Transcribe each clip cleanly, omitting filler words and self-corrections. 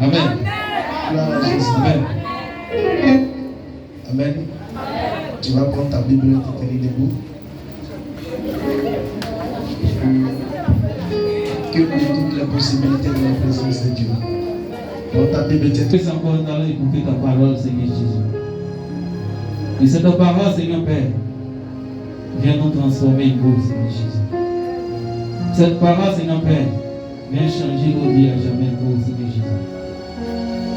Amen. Amen. Amen. Tu vas prendre ta Bible et te tenir debout. Que toutes les possibilités de la présence de Dieu. Prends ta Bible et Tu es encore dans l'écouter ta parole, Seigneur Jésus. Et cette parole, Seigneur Père, viens nous transformer en beau, Seigneur Jésus. Cette parole, Seigneur Père, viens changer nos vies à jamais pour Seigneur Jésus.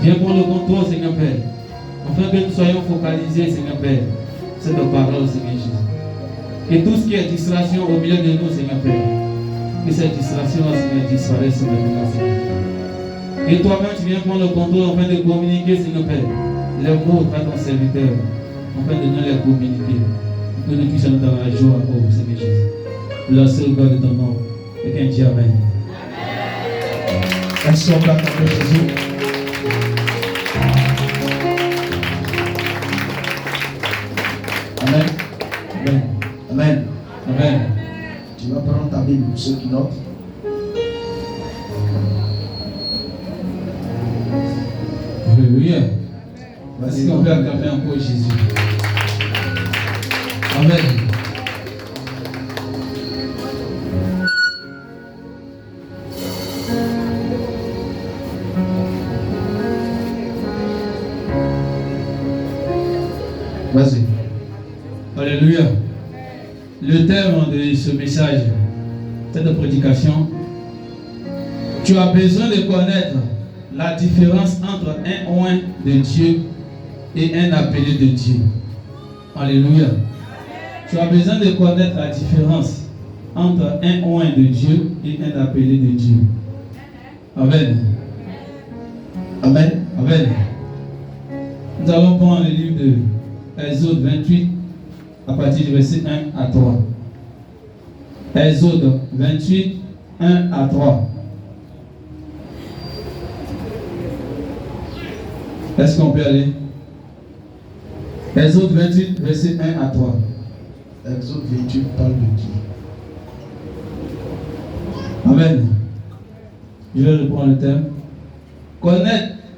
Viens pour le contrôle, Seigneur Père, afin que nous soyons focalisés, Seigneur Père, sur ta parole, Seigneur Jésus. Que tout ce qui est distraction au milieu de nous, Seigneur Père, que cette distraction, Seigneur, disparaisse maintenant, Seigneur. Et toi-même, tu viens prendre le contrôle afin de communiquer, Seigneur Père, les mots à ton serviteur, afin de nous les communiquer. Que nous puissions dans la joie, oh Seigneur Jésus. La seule gloire de ton nom. Et qu'un Dieu, Amen. Est-ce qu'on va appeler Jésus? Amen. Amen. Amen. Amen. Tu vas prendre ta Bible pour ceux qui notent. Alléluia. Vas-y, Est-ce qu'on peut acclamer encore Jésus? Amen. Vas-y. Alléluia. Le thème de ce message, cette prédication, tu as besoin de connaître la différence entre un oint de Dieu et un appelé de Dieu. Alléluia. Tu as besoin de connaître la différence entre un oint de Dieu et un appelé de Dieu. Amen. Amen. Amen. Nous allons prendre le livre de Exode 28 à partir du verset 1 à 3. Exode 28, 1 à 3. Est-ce qu'on peut aller? Exode 28, verset 1 à 3. Exode 28 parle de qui? Amen. Je vais reprendre le thème.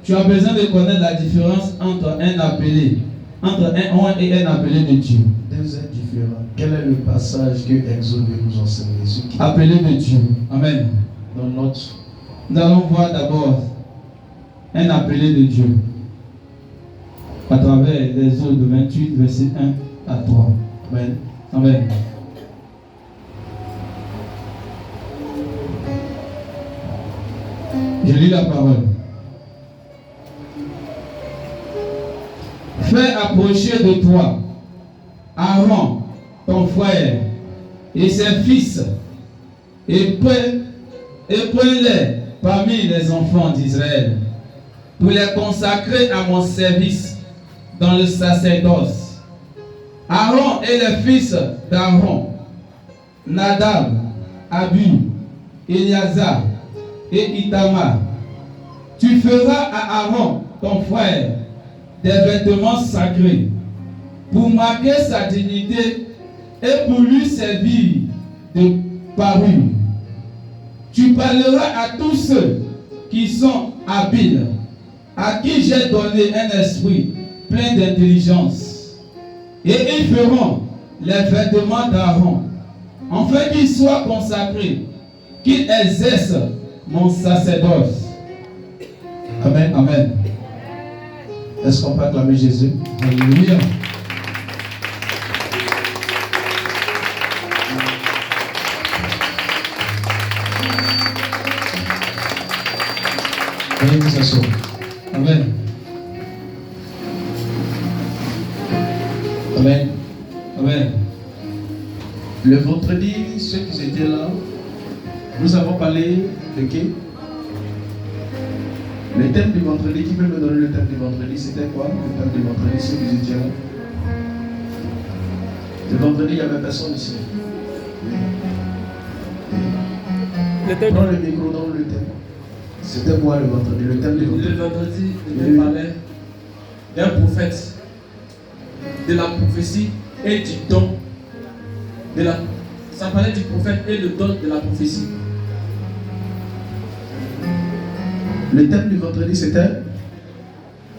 Tu as besoin de connaître la différence entre un appelé, entre un oint et un appelé de Dieu. Deux êtres différents. Quel est le passage que Exode veut nous enseigner? Appelé de Dieu. Amen. Dans notre... Nous allons voir d'abord un appelé de Dieu à travers Exode 28, verset 1 à 3. Amen. Amen. Je lis la parole. Fais approcher de toi Aaron, ton frère, et ses fils, et prends-les parmi les enfants d'Israël, pour les consacrer à mon service dans le sacerdoce. Aaron et les fils d'Aaron, Nadab, Abihu, Éléazar et Itamar. Tu feras à Aaron, ton frère, des vêtements sacrés pour marquer sa dignité et pour lui servir de parure. Tu parleras à tous ceux qui sont habiles, à qui j'ai donné un esprit plein d'intelligence, et ils feront les vêtements d'Aaron, afin qu'il soit consacré, qu'il exerce mon sacerdoce. Amen. Amen. Est-ce qu'on peut acclamer Jésus? Alléluia. Veuillez vous asseoir. Amen. Amen. Amen. Le vendredi, ceux qui étaient là, nous avons parlé de qui? Le thème du vendredi, qui peut me donner le thème du vendredi? C'était quoi le thème du vendredi, ceux qui étaient là? Le vendredi, il n'y avait personne ici. Prends le micro, dans le thème. C'était quoi le vendredi? Le thème du vendredi. Le vendredi, il parlait d'un prophète, de la prophétie et du don. Ça parlait du prophète et le don de la prophétie. Le thème du vendredi, c'était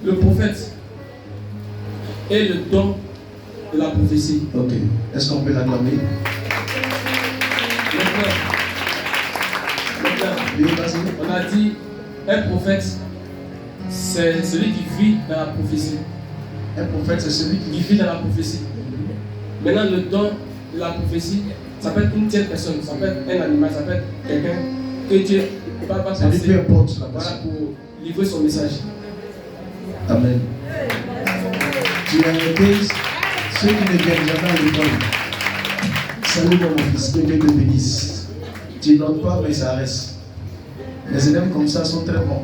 le prophète et le don de la prophétie. Ok. Est-ce qu'on peut l'acclamer? On a dit, un prophète, c'est celui qui vit dans la prophétie. Un prophète, c'est celui qui vit dans la prophétie. Maintenant, le don de la prophétie, ça peut être une tierce personne, ça peut être un animal, ça peut être quelqu'un que Dieu va passer pour livrer son message. Amen. Tu as été ceux qui ne viennent jamais à l'école. Salut mon fils, que Dieu te bénisse. Tu notes pas, mais ça reste. Les élèves comme ça sont très bons.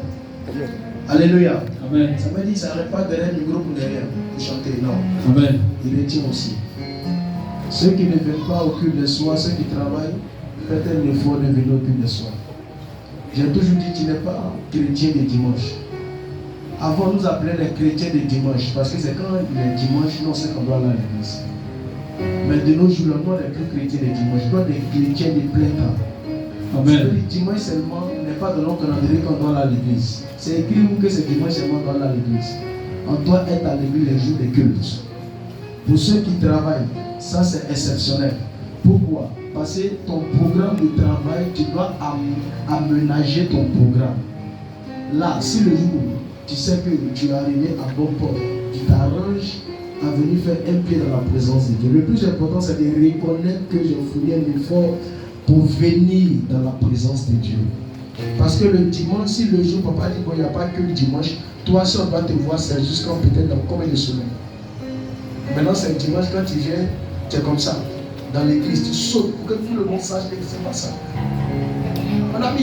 Alléluia. Amen. Ça me dit, ça n'arrête pas derrière le groupe ou derrière pour chanter. Non. Amen. Il retient aussi. Ceux qui ne viennent pas au culte de soir, ceux qui travaillent, faites un effort de venir au culte de soir. J'ai toujours dit, tu n'es pas chrétien de dimanche. Avant, nous appelions les chrétiens de dimanche, parce que c'est quand les dimanches, non, c'est qu'on doit aller à l'église. Mais de nos jours, nous, on n'est plus chrétiens de dimanche, nous, on est chrétiens de plein temps. Amen. Le dimanche seulement n'est pas dans notre calendrier qu'on doit aller à l'église. C'est écrit où que c'est dimanche seulement qu'on doit aller à l'église. On doit être à l'église les jours de culte. Pour ceux qui travaillent, ça c'est exceptionnel. Pourquoi? Parce que ton programme de travail, tu dois aménager ton programme. Là, si le jour tu sais que tu es arrivé à bon port, tu t'arranges à venir faire un pied dans la présence de Dieu. Le plus important, c'est de reconnaître que j'ai fourni un effort pour venir dans la présence de Dieu. Parce que le dimanche, si le jour, papa dit qu'il n'y a pas que le dimanche, toi, si on va te voir, c'est jusqu'en peut-être dans combien de semaines. Maintenant, c'est le dimanche, quand tu viens, tu es comme ça. Dans l'église, tu sautes pour que tout le monde sache que c'est pas ça. On a mis